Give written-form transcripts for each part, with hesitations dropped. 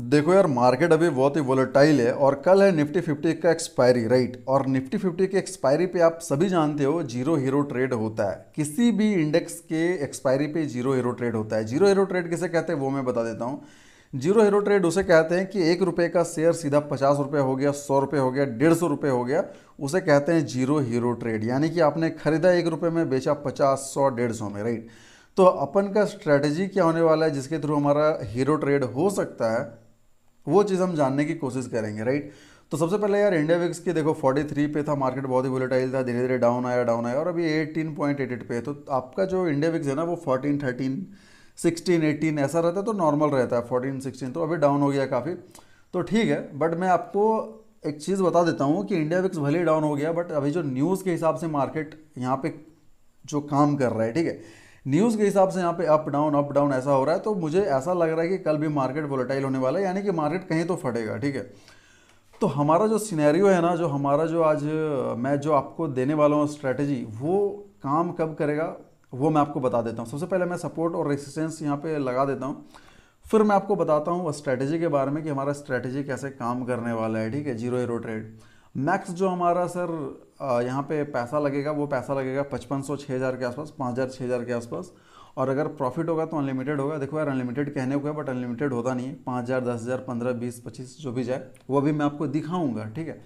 देखो यार, मार्केट अभी बहुत ही वोलेटाइल है और कल है निफ्टी 50 का एक्सपायरी, राइट। और निफ्टी 50 के एक्सपायरी पे आप सभी जानते हो जीरो हीरो ट्रेड होता है। किसी भी इंडेक्स के एक्सपायरी पे जीरो हीरो ट्रेड होता है। जीरो हीरो ट्रेड किसे कहते हैं वो मैं बता देता हूँ। जीरो हीरो ट्रेड उसे कहते हैं कि 1 रुपये का शेयर सीधा 50 रुपये हो गया, 100 रुपये हो गया, 150 रुपये हो गया, उसे कहते हैं जीरो हीरो ट्रेड। यानी कि आपने खरीदा 1 रुपये में, बेचा 50, 100, 150 में, राइट। तो अपन का स्ट्रेटजी क्या होने वाला है जिसके थ्रू हमारा हीरो ट्रेड हो सकता है, वो चीज़ हम जानने की कोशिश करेंगे, राइट। तो सबसे पहले यार इंडिया विक्स की देखो 43 पे था, मार्केट बहुत ही वोलेटाइल था, धीरे धीरे डाउन आया और अभी 18.88 पे है। तो आपका जो इंडिया विक्स है ना वो 14, 13, 16, 18 ऐसा रहता है तो नॉर्मल रहता है, 14, 16 तो अभी डाउन हो गया काफ़ी। तो ठीक है, बट मैं आपको एक चीज़ बता देता हूँ कि इंडिया विक्स भले ही डाउन हो गया, बट अभी जो न्यूज़ के हिसाब से मार्केट यहाँ पे जो काम कर रहा है, ठीक है, न्यूज़ के हिसाब से यहाँ पे अप डाउन ऐसा हो रहा है। तो मुझे ऐसा लग रहा है कि कल भी मार्केट वोलेटाइल होने वाला है, यानी कि मार्केट कहीं तो फटेगा, ठीक है। तो हमारा जो सिनेरियो है ना, जो हमारा जो आज मैं जो आपको देने वाला हूँ स्ट्रैटेजी, वो काम कब करेगा वो मैं आपको बता देता हूँ। सबसे पहले मैं सपोर्ट और रेसिस्टेंस यहाँ पे लगा देता हूँ, फिर मैं आपको बताता हूँ स्ट्रैटेजी के बारे में कि हमारा स्ट्रैटेजी कैसे काम करने वाला है, ठीक है। जीरो हीरो ट्रेड मैक्स जो हमारा सर यहाँ पे पैसा लगेगा, वो पैसा लगेगा 5500, 6000 के आसपास, 5000, 6000 के आसपास। और अगर प्रॉफिट होगा तो अनलिमिटेड होगा। देखो यार, अनलिमिटेड कहने को है बट अनलिमिटेड होता नहीं है। 5000, 10,000, 15, 20, 25 जो भी जाए वो भी मैं आपको दिखाऊंगा, ठीक है।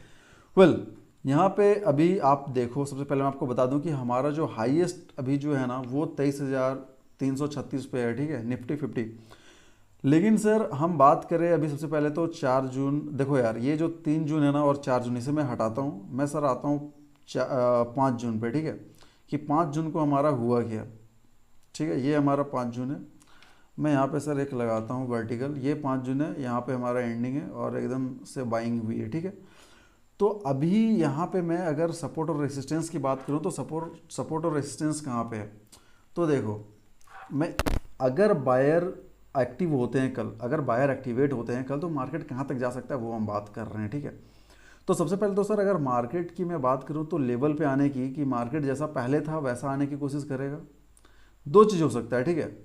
वेल, यहाँ पे अभी आप देखो, सबसे पहले मैं आपको बता दूं कि हमारा जो हाईएस्ट अभी जो है ना वो 23,336 पे है, ठीक है, निफ्टी 50। लेकिन सर हम बात करें अभी सबसे पहले तो 4 जून, देखो यार ये जो 3 जून है ना और 4 जून, इसे मैं हटाता हूँ। मैं सर आता हूँ 5 जून पे, ठीक है, कि 5 जून को हमारा हुआ क्या, ठीक है। ये हमारा 5 जून है। मैं यहाँ पे सर एक लगाता हूँ वर्टिकल, ये 5 जून है, यहाँ पे हमारा एंडिंग है और एकदम से बाइंग हुई है, ठीक है। तो अभी यहाँ पे मैं अगर सपोर्ट और रेसिस्टेंस की बात करूँ तो सपोर्ट और रेसिस्टेंस कहाँ पे है, तो देखो, मैं अगर बायर एक्टिव होते हैं कल, अगर बायर एक्टिवेट होते हैं कल, तो मार्केट कहाँ तक जा सकता है वो हम बात कर रहे हैं, ठीक है। तो सबसे पहले तो सर अगर मार्केट की मैं बात करूँ तो लेवल पे आने की, कि मार्केट जैसा पहले था वैसा आने की कोशिश करेगा। दो चीज़ हो सकता है, ठीक है।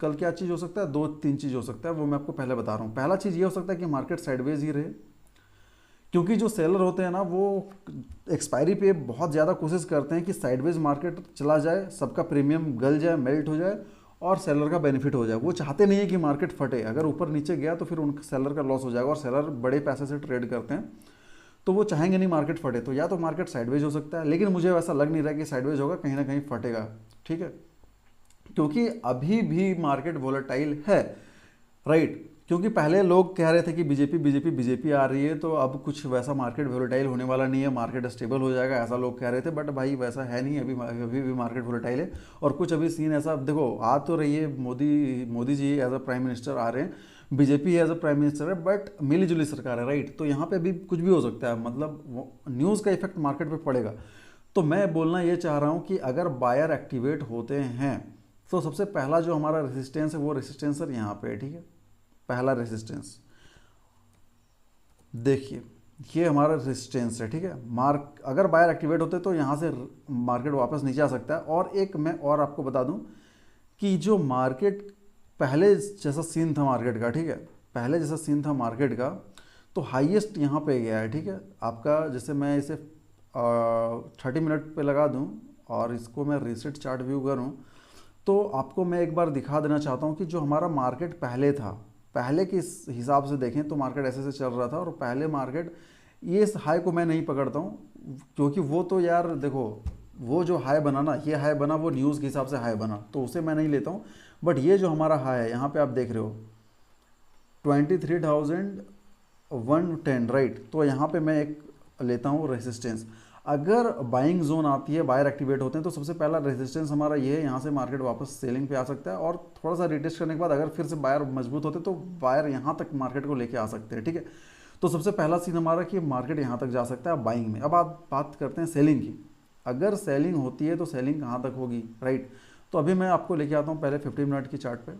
कल क्या चीज़ हो सकता है, दो तीन चीज़ हो सकता है, वो मैं आपको पहले बता रहा हूँ। पहला चीज़ ये हो सकता है कि मार्केट साइडवेज ही रहे, क्योंकि जो सेलर होते हैं ना वो एक्सपायरी पे बहुत ज़्यादा कोशिश करते हैं कि साइडवेज मार्केट चला जाए, सबका प्रीमियम गल जाए, मेल्ट हो जाए और सेलर का बेनिफिट हो जाए। वो चाहते नहीं है कि मार्केट फटे। अगर ऊपर नीचे गया तो फिर उन सेलर का लॉस हो जाएगा, और सेलर बड़े पैसे से ट्रेड करते हैं तो वो चाहेंगे नहीं मार्केट फटे। तो या तो मार्केट साइडवेज हो सकता है, लेकिन मुझे वैसा लग नहीं रहा कि साइडवेज होगा, कहीं ना कहीं फटेगा, ठीक है। क्योंकि अभी भी मार्केट वोलेटाइल है, राइट। क्योंकि पहले लोग कह रहे थे कि बीजेपी बीजेपी बीजेपी आ रही है, तो अब कुछ वैसा मार्केट वोलेटाइल होने वाला नहीं है, मार्केट स्टेबल हो जाएगा, ऐसा लोग कह रहे थे। बट भाई वैसा है नहीं, अभी भी मार्केट वोलेटाइल है। और कुछ अभी सीन ऐसा देखो, आ तो रही है, Modi ji as a prime minister आ रहे हैं, BJP as a prime minister है, बट मिली जुली सरकार है, राइट। तो यहाँ पे भी कुछ भी हो सकता है, मतलब न्यूज़ का इफेक्ट मार्केट पे पड़ेगा। तो मैं बोलना ये चाह रहा हूँ कि अगर बायर एक्टिवेट होते हैं तो सबसे पहला जो हमारा रेसिस्टेंस है वो रेसिस्टेंस सर यहाँ पे है, ठीक है। पहला रेसिस्टेंस देखिए, ये हमारा रेसिस्टेंस है, ठीक है। मार्क अगर बायर एक्टिवेट होते तो यहाँ से मार्केट वापस नीचे आ सकता है। और एक मैं और आपको बता दूं कि जो मार्केट पहले जैसा सीन था मार्केट का, ठीक है, पहले जैसा सीन था मार्केट का, तो हाईएस्ट यहाँ पे गया है, ठीक है आपका। जैसे मैं इसे 30 मिनट पे लगा दूं और इसको मैं रीसेट चार्ट व्यू करूं, तो आपको मैं एक बार दिखा देना चाहता हूं कि जो हमारा मार्केट पहले था, पहले के हिसाब से देखें तो मार्केट ऐसे चल रहा था। और पहले मार्केट, ये इस हाई को मैं नहीं पकड़ता हूँ, क्योंकि वो तो यार देखो, वो जो हाई बना ना, ये हाई बना वो न्यूज़ के हिसाब से हाई बना, तो उसे मैं नहीं लेता हूँ। बट ये जो हमारा हाई है, यहाँ पे आप देख रहे हो 23,110, राइट। तो यहाँ पे मैं एक लेता हूँ रेसिस्टेंस। अगर बाइंग जोन आती है, बायर एक्टिवेट होते हैं, तो सबसे पहला रेजिस्टेंस हमारा ये है, यहाँ से मार्केट वापस सेलिंग पे आ सकता है। और थोड़ा सा रिटेस्ट करने के बाद अगर फिर से बायर मजबूत होते हैं तो बायर यहाँ तक मार्केट को लेके आ सकते हैं, ठीक है। तो सबसे पहला सीन हमारा कि मार्केट यहाँ तक जा सकता है बाइंग में। अब आप बात करते हैं सेलिंग की। अगर सेलिंग होती है तो सेलिंग कहाँ तक होगी, राइट। तो अभी मैं आपको लेके आता हूँ पहले 15 मिनट की चार्ट पे।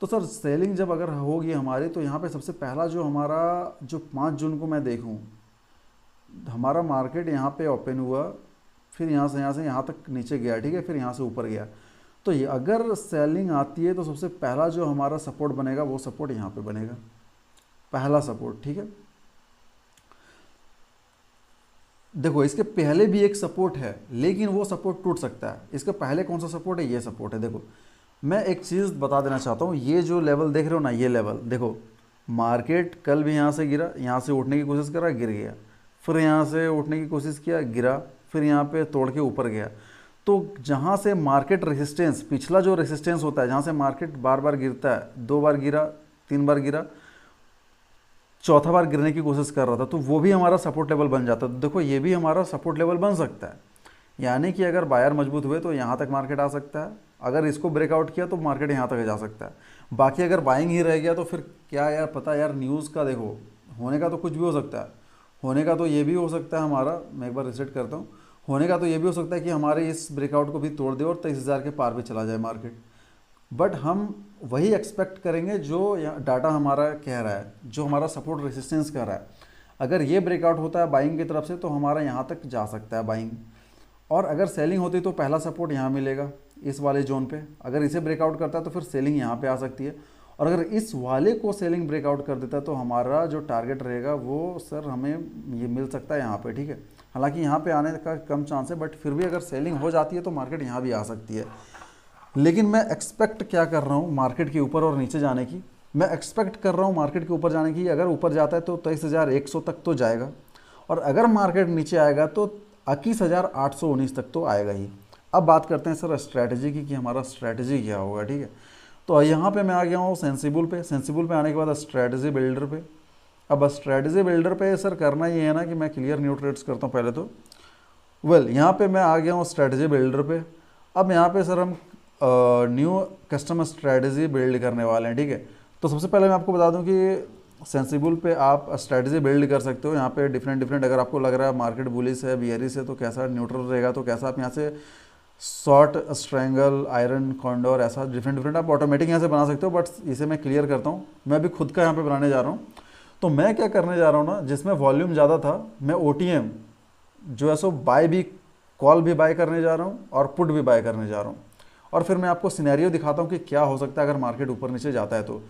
तो सर सेलिंग जब अगर होगी हमारी, तो यहाँ पे सबसे पहला जो हमारा जो 5 जून को मैं देखूँ, हमारा मार्केट यहाँ पे ओपन हुआ, फिर यहाँ से यहाँ तक नीचे गया, ठीक है, फिर यहाँ से ऊपर गया। तो ये अगर सेलिंग आती है तो सबसे पहला जो हमारा सपोर्ट बनेगा वो सपोर्ट यहाँ पे बनेगा, पहला सपोर्ट, ठीक है। देखो इसके पहले भी एक सपोर्ट है, लेकिन वो सपोर्ट टूट सकता है। इसके पहले कौन सा सपोर्ट है? ये सपोर्ट है। देखो मैं एक चीज़ बता देना चाहता हूँ, ये जो लेवल देख रहे हो ना, ये लेवल देखो, मार्केट कल भी यहाँ से गिरा, यहाँ से उठने की कोशिश करा, गिर गया, फिर यहाँ से उठने की कोशिश किया, गिरा, फिर यहाँ पे तोड़ के ऊपर गया। तो जहाँ से मार्केट रेसिस्टेंस, पिछला जो रेसिस्टेंस होता है, जहाँ से मार्केट बार बार गिरता है, 2 बार गिरा, 3 बार गिरा, चौथा बार गिरने की कोशिश कर रहा था, तो वो भी हमारा सपोर्ट लेवल बन जाता है। तो देखो ये भी हमारा सपोर्ट लेवल बन सकता है, यानी कि अगर बायर मजबूत हुए तो यहाँ तक मार्केट आ सकता है, अगर इसको ब्रेकआउट किया तो मार्केट यहाँ तक जा सकता है। बाकी अगर बाइंग ही रह गया तो फिर क्या यार, पता यार न्यूज़ का देखो, होने का तो कुछ भी हो सकता है। होने का तो ये भी हो सकता है हमारा, मैं एक बार रिसेट करता हूँ, होने का तो ये भी हो सकता है कि हमारे इस ब्रेकआउट को भी तोड़ दे और 23,000 के पार पे चला जाए मार्केट। बट हम वही एक्सपेक्ट करेंगे जो डाटा हमारा कह रहा है, जो हमारा सपोर्ट रेसिस्टेंस कह रहा है। अगर ये ब्रेकआउट होता है बाइंग की तरफ से तो हमारा यहाँ तक जा सकता है बाइंग, और अगर सेलिंग होती तो पहला सपोर्ट यहाँ मिलेगा इस वाले जोन पे, अगर इसे ब्रेकआउट करता है तो फिर सेलिंग यहाँ पे आ सकती है, और अगर इस वाले को सेलिंग ब्रेकआउट कर देता है तो हमारा जो टारगेट रहेगा वो सर हमें ये मिल सकता है यहाँ पे, ठीक है। हालांकि यहाँ पे आने का कम चांस है, बट फिर भी अगर सेलिंग हो जाती है तो मार्केट यहाँ भी आ सकती है। लेकिन मैं एक्सपेक्ट क्या कर रहा हूँ मार्केट के ऊपर और नीचे जाने की, मैं एक्सपेक्ट कर रहा हूँ मार्केट के ऊपर जाने की। अगर ऊपर जाता है तो 23,100 तक तो जाएगा, और अगर मार्केट नीचे आएगा तो 21,819 तक तो आएगा ही। अब बात करते हैं सर स्ट्रैटेजी की, कि हमारा स्ट्रैटेजी क्या होगा, ठीक है। तो यहाँ पे मैं आ गया हूँ सेंसिबल पे, सेंसिबल पे आने के बाद स्ट्रैटेजी बिल्डर पे। अब स्ट्रैटेजी बिल्डर पे सर करना ये है ना कि मैं क्लियर न्यू ट्रेड्स करता हूँ पहले तो। यहाँ पे मैं आ गया हूँ स्ट्रैटेजी बिल्डर पे। अब यहाँ पे सर हम न्यू कस्टमर स्ट्रैटेजी बिल्ड करने वाले हैं, ठीक है। तो सबसे पहले मैं आपको बता दूं कि सेंसिबल पे आप स्ट्रैटेजी बिल्ड कर सकते हो। यहाँ पे डिफरेंट अगर आपको लग रहा है मार्केट बुलिश है, बियरिश है, तो कैसा न्यूट्रल रहेगा, तो कैसा आप यहाँ से शॉर्ट, स्ट्रैंगल, आयरन, कॉन्डोर, ऐसा डिफरेंट आप ऑटोमेटिक यहाँ से बना सकते हो। बट इसे मैं क्लियर करता हूँ, मैं भी खुद का यहाँ पे बनाने जा रहा हूँ। तो मैं क्या करने जा रहा हूँ ना, जिसमें वॉल्यूम ज़्यादा था, मैं OTM जो है सो बाय भी, कॉल भी बाय करने जा रहा हूँ और पुट भी बाय करने जा रहा हूँ। और फिर मैं आपको सिनेरियो दिखाता हूँ कि क्या हो सकता है अगर मार्केट ऊपर नीचे जाता है तो,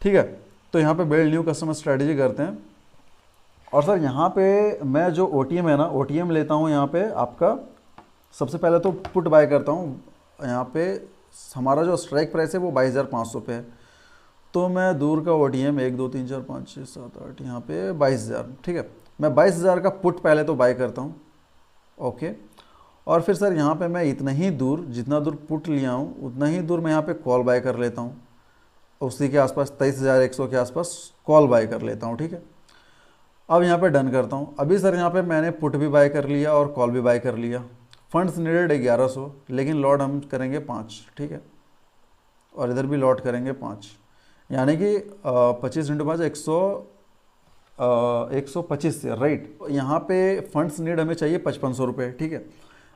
ठीक है। तो यहाँ पे बिल्ड न्यू कस्टमर स्ट्रेटजी करते हैं। और सर यहाँ पे मैं जो OTM है ना, OTM लेता हूँ यहाँ पे आपका, सबसे पहले तो पुट बाय करता हूँ। यहाँ पे हमारा जो स्ट्राइक प्राइस है वो 22,500 पे है, तो मैं दूर का OTM 1 2 3 4 5 6 7 8 यहाँ पे 22,000, ठीक है। मैं 22,000 का पुट पहले तो बाय करता हूँ, ओके। और फिर सर यहाँ पे मैं इतना ही दूर, जितना दूर पुट लिया हूँ उतना ही दूर मैं यहाँ पे कॉल बाय कर लेता हूँ, उसी के आसपास 23,100 के आसपास कॉल बाय कर लेता हूँ, ठीक है। अब यहाँ पे डन करता हूँ। अभी सर यहाँ पे मैंने पुट भी बाय कर लिया और कॉल भी बाय कर लिया। फंड्स नीडेड 1100, लेकिन लॉट हम करेंगे 5, ठीक है। और इधर भी लॉट करेंगे 5, यानी कि 25 × 5 125 से, राइट। यहाँ पे फंड्स नीड हमें चाहिए 5500 रुपये, ठीक है।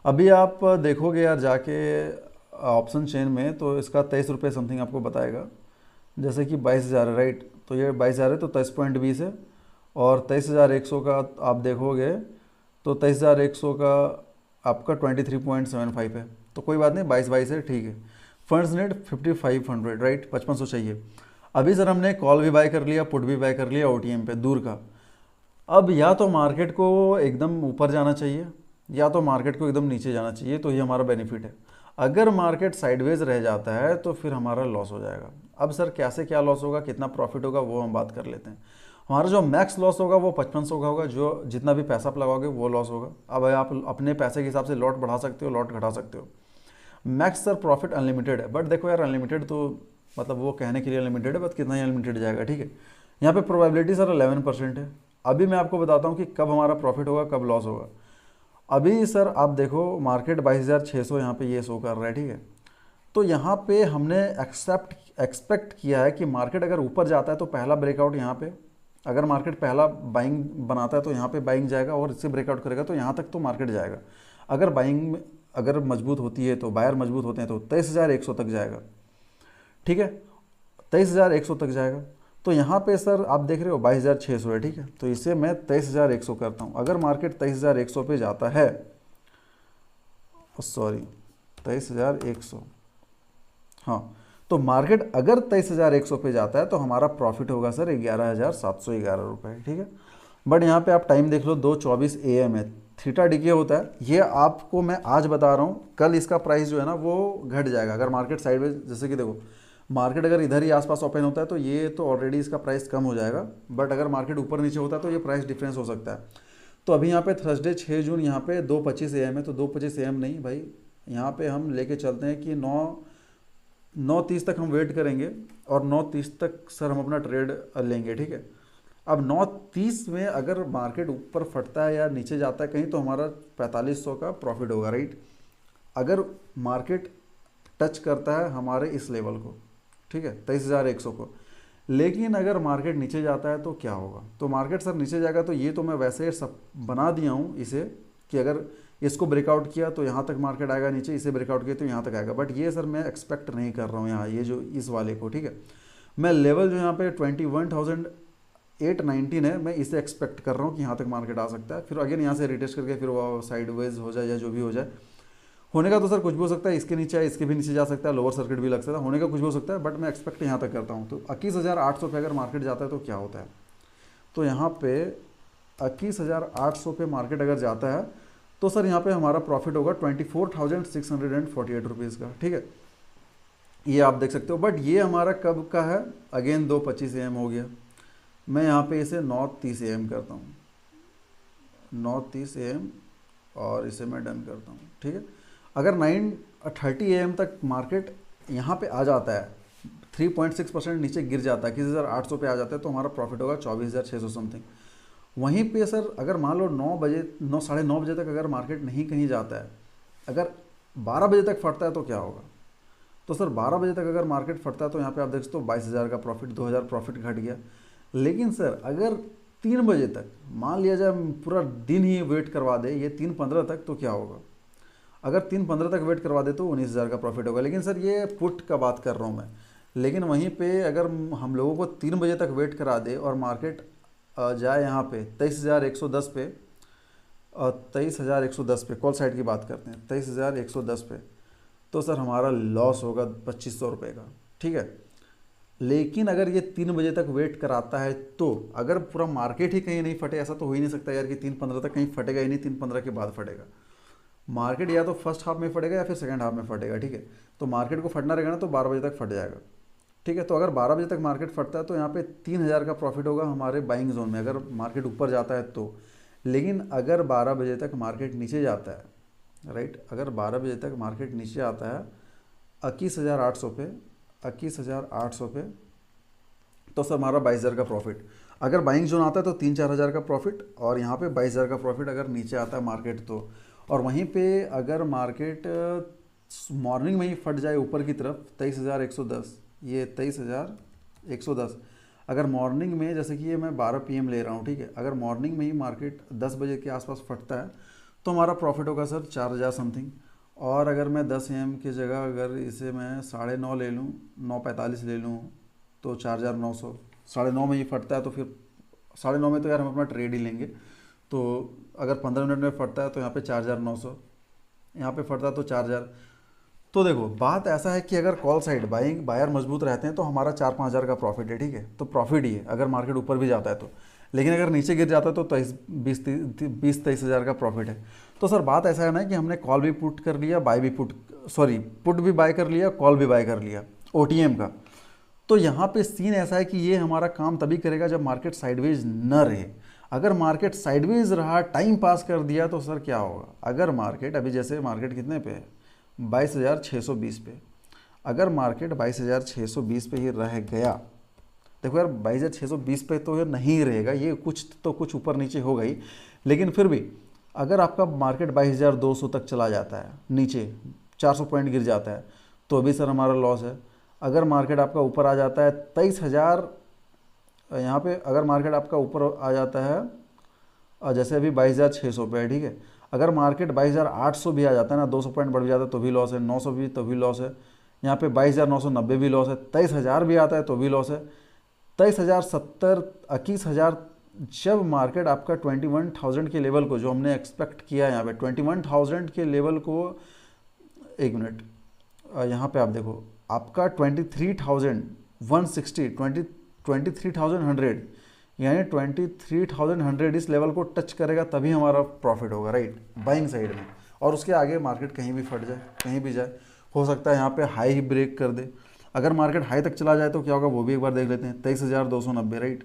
अभी आप देखोगे यार जाके ऑप्शन चेन में, तो इसका 23 रुपये समथिंग आपको बताएगा, जैसे कि 22,000 है, राइट। तो ये 22,000 है तो 23.20 है, और 23,100 का आप देखोगे तो 23,100 का आपका 23.75 है। तो कोई बात नहीं, 22 है, ठीक है। फंड्स नीड 5500, राइट, 5500 चाहिए। अभी सर हमने कॉल भी बाय कर लिया, पुट भी बाय कर लिया OTM पे दूर का। अब या तो मार्केट को एकदम ऊपर जाना चाहिए या तो मार्केट को एकदम नीचे जाना चाहिए, तो ये हमारा बेनिफिट है। अगर मार्केट साइडवेज रह जाता है तो फिर हमारा लॉस हो जाएगा। अब सर कैसे क्या लॉस होगा, कितना प्रॉफिट होगा, वो हम बात कर लेते हैं। हमारा जो मैक्स लॉस होगा वो 5500 का होगा, जो जितना भी पैसा आप लगाओगे वो लॉस होगा। अब आप अपने पैसे के हिसाब से लॉट बढ़ा सकते हो, लॉट घटा सकते हो। मैक्स सर प्रॉफिट अनलिमिटेड है, बट देखो यार अनलिमिटेड तो मतलब वो कहने के लिए अनलिमिटेड है, बट कितना ही अनलिमिटेड जाएगा, ठीक है। यहाँ पे प्रोबेबिलिटी सर 11% है। अभी मैं आपको बताता हूँ कि कब हमारा प्रॉफिट होगा, कब लॉस होगा। अभी सर आप देखो मार्केट 22,600 यहाँ पे ये शो कर रहा है, ठीक है। तो यहाँ पे हमने एक्सपेक्ट किया है कि मार्केट अगर ऊपर जाता है तो पहला ब्रेकआउट यहाँ पे, अगर मार्केट पहला बाइंग बनाता है तो यहाँ पे बाइंग जाएगा, और इससे ब्रेकआउट करेगा तो यहाँ तक तो मार्केट जाएगा। अगर बाइंग अगर मजबूत होती है तो, बायर मजबूत होते हैं तो 23,100 तक जाएगा, ठीक है, 23,100 तक जाएगा। तो यहाँ पे सर आप देख रहे हो 22,600 है, ठीक है। तो इसे मैं 23,100 करता हूँ। अगर मार्केट 23,100 पे जाता है, सॉरी 23,100, हाँ, तो मार्केट अगर 23,100 पे जाता है तो हमारा प्रॉफिट होगा सर 11,711 रुपये, ठीक है। बट यहाँ पे आप टाइम देख लो, 2:24 AM है, थीटा डीके होता है। ये आपको मैं आज बता रहा हूँ, कल इसका प्राइस जो है ना वो घट जाएगा अगर मार्केट साइडवेज, जैसे कि देखो मार्केट अगर इधर ही आसपास ओपन होता है तो ये तो ऑलरेडी इसका प्राइस कम हो जाएगा, बट अगर मार्केट ऊपर नीचे होता है तो ये प्राइस डिफरेंस हो सकता है। तो अभी यहाँ पे थर्सडे 6 जून यहाँ पे 2:25 AM है, तो 2:25 AM नहीं भाई, यहाँ पे हम लेके चलते हैं कि 9:30 तक हम वेट करेंगे और 9:30 तक सर हम अपना ट्रेड लेंगे, ठीक है। अब 9:30 में अगर मार्केट ऊपर फटता है या नीचे जाता है कहीं तो हमारा 4500 का प्रॉफिट होगा, राइट। अगर मार्केट टच करता है हमारे इस लेवल को, ठीक है, 23,100 को, लेकिन अगर मार्केट नीचे जाता है तो क्या होगा? तो मार्केट सर नीचे जाएगा तो ये तो मैं वैसे सब बना दिया हूँ इसे कि अगर इसको ब्रेकआउट किया तो यहाँ तक मार्केट आएगा, नीचे इसे ब्रेकआउट किया तो यहाँ तक आएगा, बट ये सर मैं एक्सपेक्ट नहीं कर रहा हूँ यहाँ, ये जो इस वाले को, ठीक है। मैं लेवल जो यहाँ पे 21,819 है, मैं इसे एक्सपेक्ट कर रहा हूँ कि यहाँ तक मार्केट आ सकता है, फिर अगेन यहाँ से रिटेस्ट करके फिर वो साइडवेज हो जाए या जो भी हो जाए। होने का तो सर कुछ भी हो सकता है, इसके नीचे है, इसके भी नीचे जा सकता है, लोअर सर्किट भी लग सकता है, होने का कुछ भी हो सकता है, बट मैं एक्सपेक्ट यहाँ तक करता हूँ। तो 21,800 पे अगर मार्केट जाता है तो क्या होता है? तो यहाँ पे 21,800 पे मार्केट अगर जाता है तो सर यहाँ पे हमारा प्रॉफिट होगा 24,648 रुपीज़ का, ठीक है। ये आप देख सकते हो, बट ये हमारा कब का है? अगेन 2:25 AM हो गया। मैं यहाँ पे इसे 9:30 AM करता हूँ, 9:30 AM, और इसे मैं डन करता हूँ, ठीक है। अगर 9:30 AM तक मार्केट यहाँ पे आ जाता है, 3.6% नीचे गिर जाता है, 21,800 पे आ जाता है, तो हमारा प्रॉफिट होगा 24,600 समथिंग। वहीं पे सर अगर मान लो 9 बजे 9 बजे तक अगर मार्केट नहीं कहीं जाता है, अगर 12 बजे तक फटता है तो क्या होगा? तो सर 12 बजे तक अगर मार्केट फटता है तो यहाँ पे आप देख सकते हो 22,000 का प्रॉफिट, 2,000 प्रॉफिट घट गया। लेकिन सर अगर 3 बजे तक मान लिया जाए पूरा दिन ही वेट करवा दे, ये 3:15 तक, तो क्या होगा? अगर 3:15 तक वेट करवा दे तो 19,000 का प्रॉफिट होगा। लेकिन सर ये पुट का बात कर रहा हूँ मैं, लेकिन वहीं पे अगर हम लोगों को 3 बजे तक वेट करा दे और मार्केट जाए यहाँ पे 23,110 पे, 23,110 पे, कॉल साइड की बात करते हैं, 23,110 पे, तो सर हमारा लॉस होगा 2,500 रुपये का, ठीक है। लेकिन अगर ये 3 बजे तक वेट कराता है तो अगर पूरा मार्केट ही कहीं नहीं फटे, ऐसा तो हो ही नहीं सकता यार कि 3:15 तक कहीं फटेगा ही नहीं, 3:15 के बाद फटेगा मार्केट, या तो फर्स्ट हाफ में फटेगा या फिर सेकंड हाफ में फटेगा, ठीक है। तो मार्केट को फटना रहेगा ना तो 12 बजे तक फट जाएगा, ठीक है। तो अगर 12 बजे तक मार्केट फटता है तो यहाँ पे 3,000 का प्रॉफिट होगा हमारे बाइंग जोन में, अगर मार्केट ऊपर जाता है तो। लेकिन अगर 12 बजे तक मार्केट नीचे जाता है, राइट, अगर 12 बजे तक मार्केट नीचे आता है 21,800 पे, 21,800 पे, तो सर हमारा 22,000 का प्रॉफिट। अगर बाइंग जोन आता है तो 3-4 हज़ार का प्रॉफिट, और यहाँ पे 22,000 का प्रॉफिट अगर नीचे आता है मार्केट तो। और वहीं पे अगर मार्केट मॉर्निंग में ही फट जाए ऊपर की तरफ 23,110, ये 23,110, अगर मॉर्निंग में, जैसे कि ये मैं 12 PM ले रहा हूँ, ठीक है, अगर मॉर्निंग में ही मार्केट 10 बजे के आसपास फटता है तो हमारा प्रॉफिट होगा सर 4,000 समथिंग। और अगर मैं 10 AM की जगह अगर इसे मैं 9:30 ले लूँ, 9:45 ले लूँ, तो 4,900, 9:30 में ही फटता है तो फिर 9:30 में तो यार हम अपना ट्रेड ही लेंगे। तो अगर 15 मिनट में फटता है तो यहाँ पे 4,900, यहाँ पे फटता है तो 4,000। तो देखो बात ऐसा है कि अगर कॉल साइड बायर मजबूत रहते हैं तो हमारा 4-5 हज़ार का प्रॉफिट है, ठीक है, तो प्रॉफिट ही है अगर मार्केट ऊपर भी जाता है तो। लेकिन अगर नीचे गिर जाता है तो 20-23 हज़ार का प्रॉफिट है। तो सर बात ऐसा है ना कि हमने कॉल भी पुट कर लिया, बाय भी पुट भी बाय कर लिया, कॉल भी बाय कर लिया OTM का। तो यहाँ पे सीन ऐसा है कि ये हमारा काम तभी करेगा जब मार्केट साइडवेज न रहे। अगर मार्केट साइडवेज रहा, टाइम पास कर दिया, तो सर क्या होगा? अगर मार्केट अभी जैसे मार्केट कितने पे है, 22,620 पे, अगर मार्केट 22,620 पे ही रह गया, देखो यार 22,620 पे तो ये नहीं रहेगा, ये कुछ ऊपर नीचे होगा ही, लेकिन फिर भी अगर आपका मार्केट 22,200 तक चला जाता है, नीचे 400 पॉइंट गिर जाता है, तो अभी सर हमारा लॉस है। अगर मार्केट आपका ऊपर आ जाता है 23,000, यहाँ पे अगर मार्केट आपका ऊपर आ जाता है जैसे अभी 22,600 पे है, ठीक है, अगर मार्केट 22,800 भी आ जाता है ना, 200 पॉइंट बढ़ भी जाता है तो भी लॉस है, 900 भी तो भी लॉस है, यहाँ पे 22,990 भी लॉस है, 23,000 भी आता है तो भी लॉस है, 23,070, 21,000। जब मार्केट आपका 21,000 के लेवल को, जो हमने एक्सपेक्ट किया यहाँ पे 21,000 के लेवल को, एक मिनट यहाँ पे आप देखो आपका 23,160 23,100 यानी 23,100 इस लेवल को टच करेगा तभी हमारा प्रॉफिट होगा, राइट, बाइंग साइड में। और उसके आगे मार्केट कहीं भी फट जाए, कहीं भी जाए, हो सकता है यहाँ पे हाई ही ब्रेक कर दे। अगर मार्केट हाई तक चला जाए तो क्या होगा वो भी एक बार देख लेते हैं। 23,290, राइट,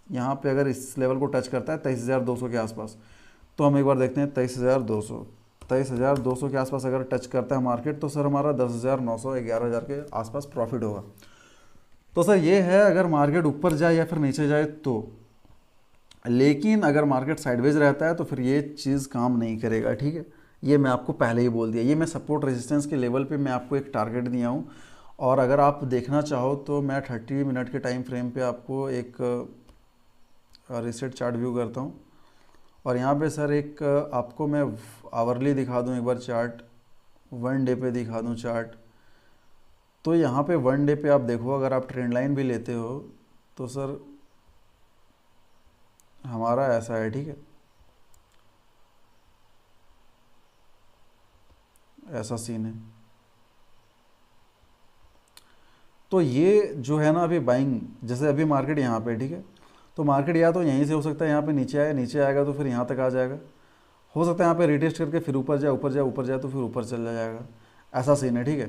यहाँ पे अगर इस लेवल को टच करता है 23,200 के आसपास, तो हम एक बार देखते हैं 23,200 के आसपास अगर टच करता है मार्केट, तो सर हमारा 10,900 11,000 के आसपास प्रॉफिट होगा। तो सर ये है अगर मार्केट ऊपर जाए या फिर नीचे जाए तो। लेकिन अगर मार्केट साइडवेज रहता है तो फिर ये चीज़ काम नहीं करेगा, ठीक है, ये मैं आपको पहले ही बोल दिया। ये मैं सपोर्ट रेजिस्टेंस के लेवल पे मैं आपको एक टारगेट दिया हूँ। और अगर आप देखना चाहो तो मैं 30 मिनट के टाइम फ्रेम पे आपको एक रिसेट चार्ट व्यू करता हूँ। और यहाँ पे सर एक आपको मैं आवरली दिखा दूँ एक बार चार्ट, 1 डे पे दिखा दूँ चार्ट। तो यहाँ पे 1 डे पे आप देखो, अगर आप ट्रेंड लाइन भी लेते हो तो सर हमारा ऐसा है, ठीक है, ऐसा सीन है। तो ये जो है ना अभी बाइंग, जैसे अभी मार्केट यहाँ पे, ठीक है, तो मार्केट या तो यहीं से हो सकता है यहाँ पे नीचे आए, नीचे आएगा तो फिर यहाँ तक आ जाएगा, हो सकता है यहाँ पे रिटेस्ट करके फिर ऊपर जाए, ऊपर जाए, ऊपर जाए तो फिर ऊपर चला जाएगा, ऐसा सीन है, ठीक है।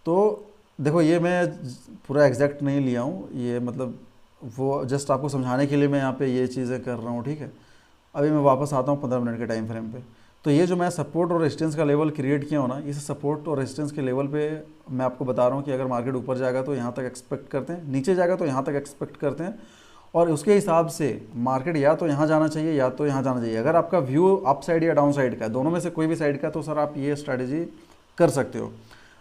तो देखो ये मैं पूरा एग्जैक्ट नहीं लिया हूँ, ये मतलब वो जस्ट आपको समझाने के लिए मैं यहाँ पे ये चीज़ें कर रहा हूँ, ठीक है। अभी मैं वापस आता हूँ 15 मिनट के टाइम फ्रेम पे। तो ये जो मैं सपोर्ट और रेजिस्टेंस का लेवल क्रिएट किया हो ना, इस सपोर्ट और रेजिस्टेंस के लेवल पे मैं आपको बता रहा हूँ कि अगर मार्केट ऊपर जाएगा तो यहाँ तक एक्सपेक्ट करते हैं, नीचे जाएगा तो यहाँ तक एक्सपेक्ट करते हैं। और उसके हिसाब से मार्केट या तो यहाँ जाना चाहिए या तो यहाँ जाना चाहिए। अगर आपका व्यू अप साइड या डाउन साइड का, दोनों में से कोई भी साइड का, तो सर आप ये स्ट्रैटेजी कर सकते हो।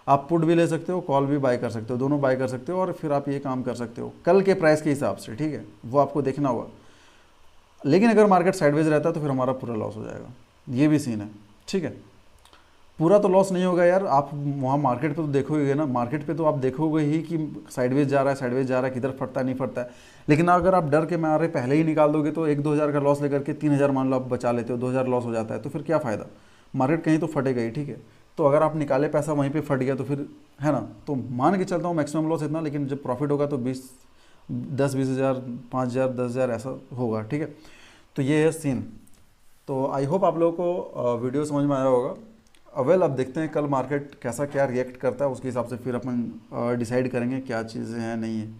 आप पुट भी ले सकते हो, कॉल भी बाय कर सकते हो, दोनों बाय कर सकते हो। और फिर आप ये काम कर सकते हो कल के प्राइस के हिसाब से, ठीक है, वो आपको देखना होगा। लेकिन अगर मार्केट साइडवेज रहता है तो फिर हमारा पूरा लॉस हो जाएगा, ये भी सीन है, ठीक है। पूरा तो लॉस नहीं होगा यार, आप वहाँ मार्केट पे तो देखोगे ना, मार्केट पे तो आप देखोगे ही कि साइडवेज जा रहा है, साइडवेज जा रहा है, किधर फटता है नहीं फटता है। लेकिन अगर आप डर के मारे पहले ही निकाल दोगे तो 1-2 हज़ार का लॉस लेकर के 3,000 मान लो आप बचा लेते हो, 2,000 लॉस हो जाता है, तो फिर क्या फ़ायदा, मार्केट कहीं तो फटेगा ही, ठीक है। तो अगर आप निकाले पैसा वहीं पे फट गया तो फिर है ना, तो मान के चलता हूँ मैक्सिमम लॉस इतना, लेकिन जब प्रॉफिट होगा तो 10-20 हज़ार, 5,000, 10,000 ऐसा होगा, ठीक है। तो ये है सीन। तो आई होप आप लोगों को वीडियो समझ में आया होगा। वेल अब देखते हैं कल मार्केट कैसा क्या रिएक्ट करता है, उसके हिसाब से फिर अपन डिसाइड करेंगे क्या चीज़ें हैं नहीं है।